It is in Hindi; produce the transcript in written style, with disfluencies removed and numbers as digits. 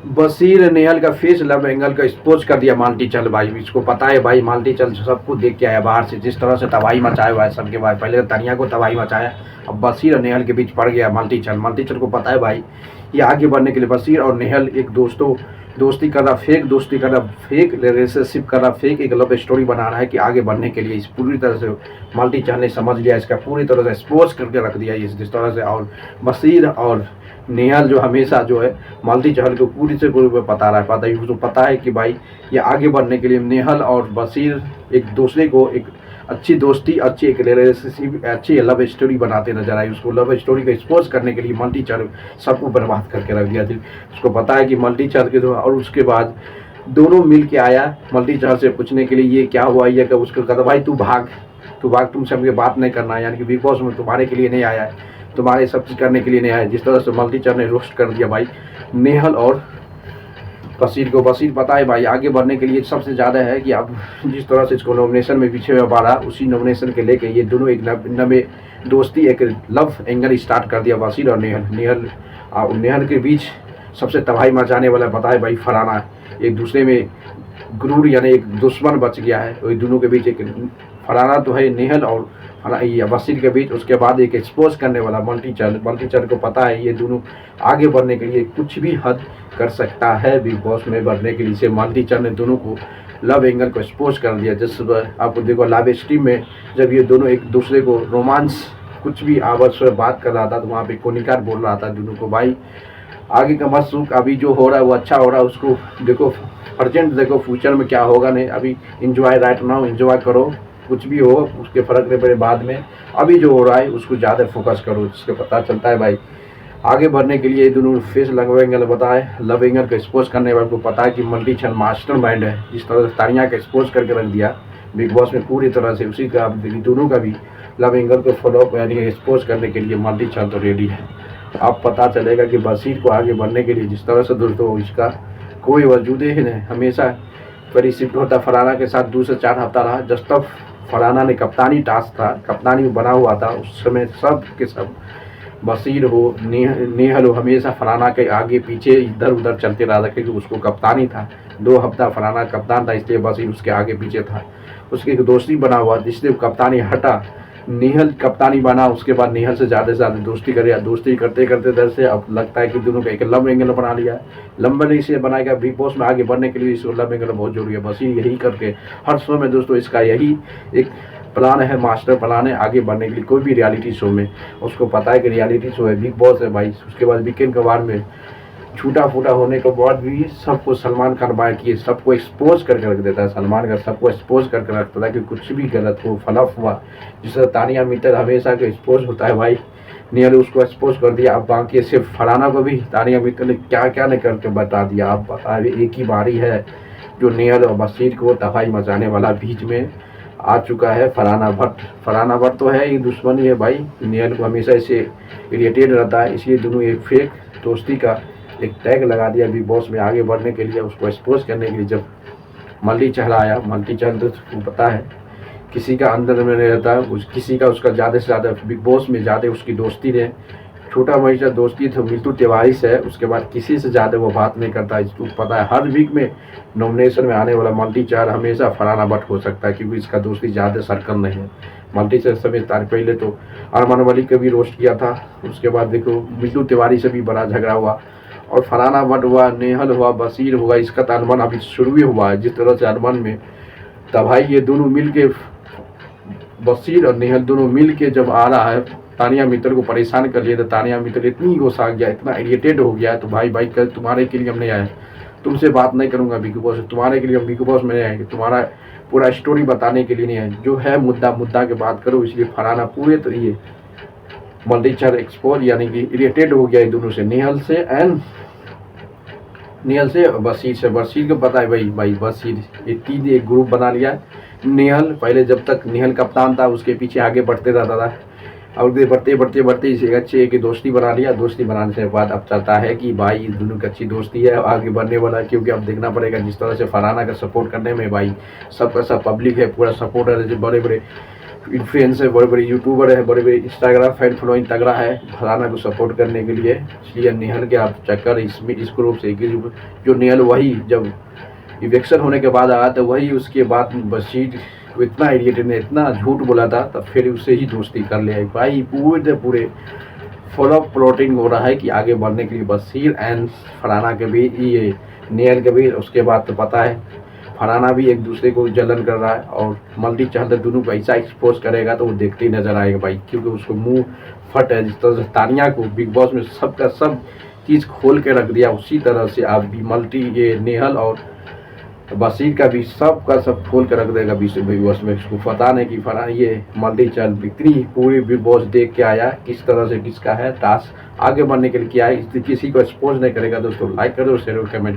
बशीर नेहल का फेस लव एंगल का एक्सपोज कर दिया माल्टी चल भाई। इसको पता है भाई माल्टी चल सबको देख के आया बाहर से, जिस तरह से तबाही मचाया हुआ है सबके बाद। पहले तनिया को तबाही मचाया, अब बशीर और नेहल के बीच पड़ गया माल्टी चल। माल्टी चल को पता है भाई ये आगे बढ़ने के लिए बशीर और नेहल एक दोस्ती कर रहा, फेक दोस्ती कर रहा, फेक रिलेशनशिप कर रहा, फेक एक लव स्टोरी बना रहा है कि आगे बढ़ने के लिए। इस पूरी तरह से माल्टी चल ने समझ लिया, इसका पूरी तरह से एक्सपोज करके रख दिया जिस तरह से। और बशीर और नेहल जो हमेशा जो है मालती चहल को पूरी से पूरी पता रहा है, उसको पता है कि भाई ये आगे बढ़ने के लिए नेहल और बशीर एक दूसरे को एक अच्छी दोस्ती, अच्छी एक रिलेशनशिप, अच्छी लव स्टोरी बनाते नजर आई। उसको लव स्टोरी को एक्सपोज करने के लिए माल्टी चहल सबको बर्बाद करके रख दिया। उसको पता है कि माल्टी चहल के और उसके बाद दोनों मिल के आया माल्टी चहल से पूछने के लिए ये क्या हुआ, ये क्या। उसको कहता भाई तू भाग, तुमसे हमसे बात नहीं करना है, यानी कि बिग बॉस में तुम्हारे के लिए नहीं आया है, तुम्हारे सब चीज़ करने के लिए नहीं आया। जिस तरह से माल्टी चहल ने रोस्ट कर दिया भाई नेहल और बशीर को। बशीर पता है भाई आगे बढ़ने के लिए सबसे ज़्यादा है कि अब जिस तरह से इसको नॉमिनेशन में पीछे में बाढ़ा, उसी नॉमिनेशन के लेके ये दोनों एक नवे दोस्ती, एक लव एंगल स्टार्ट कर दिया बशीर और नेहल के बीच सबसे तबाही मचाने वाला पता है भाई फरहाना। एक दूसरे में गुरूर यानी एक दुश्मन बच गया है, वही दोनों के बीच एक फरहाना तो है नेहल और ये बशीर के बीच। उसके बाद एक एक्सपोज करने वाला माल्टी चहल को पता है ये दोनों आगे बढ़ने के लिए कुछ भी हद कर सकता है बिग बॉस में बढ़ने के लिए। से माल्टी चहल ने दोनों को लव एंगल को एक्सपोज कर दिया। जिस आपको देखो लाइव स्ट्रीम में जब ये दोनों एक दूसरे को रोमांस कुछ भी आपस में बात कर रहा था, तो वहाँ पे कोनिकार बोल रहा था दोनों को भाई आगे का मत सुख, अभी जो हो रहा है वो अच्छा हो रहा है, उसको देखो प्रेजेंट देखो, फ्यूचर में क्या होगा नहीं, अभी इंजॉय राइट नाउ, इंजॉय करो, कुछ भी हो उसके फर्क नहीं पड़े बाद में, अभी जो हो रहा है उसको ज़्यादा फोकस करो। इससे पता चलता है भाई आगे बढ़ने के लिए दोनों फेस लव एंगल बताए, लव एंगल को एक्सपोज करने वाले को पता है कि माल्टी चहल मास्टर माइंड है। जिस तरह से तानिया को एक्सपोज करके रख दिया बिग बॉस में पूरी तरह से, उसी का दोनों का भी लव एंगल को फॉलो यानी एक्सपोज करने के लिए माल्टी चहल तो रेडी है। अब पता चलेगा कि बशीर को आगे बढ़ने के लिए जिस तरह से दोस्तों इसका कोई वजूद ही नहीं, हमेशा परिशिफ्ट होता फरहाना के साथ 2 से 4 हफ्ता रहा। जब तक फरहाना ने कप्तानी टास्क था, कप्तानी बना हुआ था, उस समय सब के सब बशीर हो नेहल हो हमेशा फरहाना के आगे पीछे इधर उधर चलते रहा था, क्योंकि उसको कप्तानी था। 2 हफ्ता फरहाना कप्तान था, इसलिए बशीर उसके आगे पीछे था। उसकी एक दोस्ती बना हुआ जिससे कप्तानी हटा, नेहल कप्तानी बना। उसके बाद नेहल से ज़्यादा दोस्ती करे, दोस्ती करते करते दर से अब लगता है कि दोनों का एक लव एंगल बना लिया। लंबे से बनाएगा बिग बॉस में आगे बढ़ने के लिए इसको लव एंगल बहुत जरूरी है। बस यही करके हर शो में दोस्तों इसका यही एक प्लान है, मास्टर प्लान है आगे बढ़ने के लिए। कोई भी रियलिटी शो में उसको पता है कि रियलिटी शो है, बिग बॉस है भाई। उसके बाद वीकेंड के बाद में छूटा फूटा होने के बाद भी सबको सलमान खान बाय किए, सबको एक्सपोज करके रख देता है सलमान का, सबको एक्सपोज करके रखता था कि कुछ भी गलत हो फ्लफ हुआ। जिससे तानिया मित्तल हमेशा के एक्सपोज होता है भाई, नेहल उसको एक्सपोज कर दिया। अब बाकी सिर्फ फरहाना को भी तानिया मित्तल ने क्या क्या नहीं करके बता दिया। अब बता एक ही बारी है जो नेहल और बशीर को तबाही मचाने वाला बीच में आ चुका है फरहाना भट्ट तो है ही दुश्मन ही है भाई, नेहल को हमेशा इसे इरिटेट रहता है, इसलिए दोनों एक फेक दोस्ती का एक टैग लगा दिया बिग बॉस में आगे बढ़ने के लिए, उसको एक्सपोज करने के लिए। जब माल्टी चहल आया, माल्टी चहल तो पता है किसी का अंदर में नहीं रहता, किसी का उसका ज़्यादा से ज़्यादा बिग बॉस में ज़्यादा उसकी दोस्ती रहे, छोटा मोटा दोस्ती तो मिट्टू तिवारी से है, उसके बाद किसी से ज़्यादा वो बात नहीं करता। इसको पता है हर वीक में नॉमिनेशन में आने वाला माल्टी चहल हमेशा फरहाना भट्ट हो सकता है, क्योंकि इसका दोस्ती ज़्यादा सर्कल नहीं है। माल्टी चहल समय पहले तो अरमान मलिक का भी रोस्ट किया था, उसके बाद देखो मिट्टू तिवारी से भी बड़ा झगड़ा हुआ, और फरहाना भट्ट हुआ, नेहल हुआ, बशीर हुआ, इसका तो अरमान अभी शुरू ही हुआ है। जिस तरह से अरमान में तब भाई ये दोनों मिल के बशीर और नेहल दोनों मिल के जब आ रहा है तानिया मित्तल को परेशान कर लिया, तो तानिया मित्तल इतनी गुस्सा गया, इतना इरिटेट हो गया, तो भाई कल तुम्हारे के लिए हम नहीं आए, तुमसे बात नहीं करूंगा बिग बॉस, तुम्हारे के लिए हम बिग बॉस में नहीं आएंगे, तुम्हारा पूरा स्टोरी बताने के लिए नहीं आए, जो है मुद्दा के बात करो। इसलिए फरहाना पूरे तरीके माल्टी चहल एक्सपोज यानी कि इरिटेट हो गया दोनों से, नेहल से बशीर को पता है भाई बशीर ये 3 एक ग्रुप बना लिया। नेहल पहले जब तक नेहल कप्तान था उसके पीछे आगे बढ़ते रहता था, और बढ़ते इसे अच्छे की दोस्ती बना लिया। दोस्ती बनाने से बाद अब चलता है कि भाई दोनों की अच्छी दोस्ती है, आगे बढ़ने वाला है, क्योंकि अब देखना पड़ेगा जिस तरह से फरहाना का सपोर्ट करने में भाई सबका सब पब्लिक है, पूरा सपोर्टर है, जो बड़े इन्फ्लुएंसर, बड़े बड़े यूट्यूबर है, बड़े बड़े इंस्टाग्राम फैन फॉलोइंग तगड़ा है फरहाना को सपोर्ट करने के लिए। इसलिए नेहल के आप चक्कर इसमें इस ग्रुप से जो नेहल वही जब इलेक्शन होने के बाद आया तो वही उसके बाद बशीर को इतना इडियट ने इतना झूठ बोला था, तब फिर उससे ही दोस्ती कर लिया भाई। पूरे फॉलो प्लॉटिंग हो रहा है कि आगे बढ़ने के लिए बशीर एंड फरहाना के भी, ये नेहल के भी। उसके बाद तो पता है फरहाना भी एक दूसरे को जलन कर रहा है, और मल्टी चहल दोनों को ऐसा एक्सपोज करेगा तो वो देखते ही नजर आएगा भाई, क्योंकि उसको मुंह फट है। जिस तरह से तानिया को बिग बॉस में सबका सब चीज़ खोल के रख दिया, उसी तरह से आप भी मल्टी ये नेहल और बशीर का भी सबका सब खोल कर रख देगा बिग बॉस में। उसको पता नहीं कि फरहाना ये मल्टी चल इतनी पूरी बिग बॉस देख के आया किस तरह से किसका है टास्क, आगे बढ़ने के लिए क्या है, किसी को एक्सपोज नहीं करेगा। दोस्तों लाइक करो, शेयर करो, कमेंट।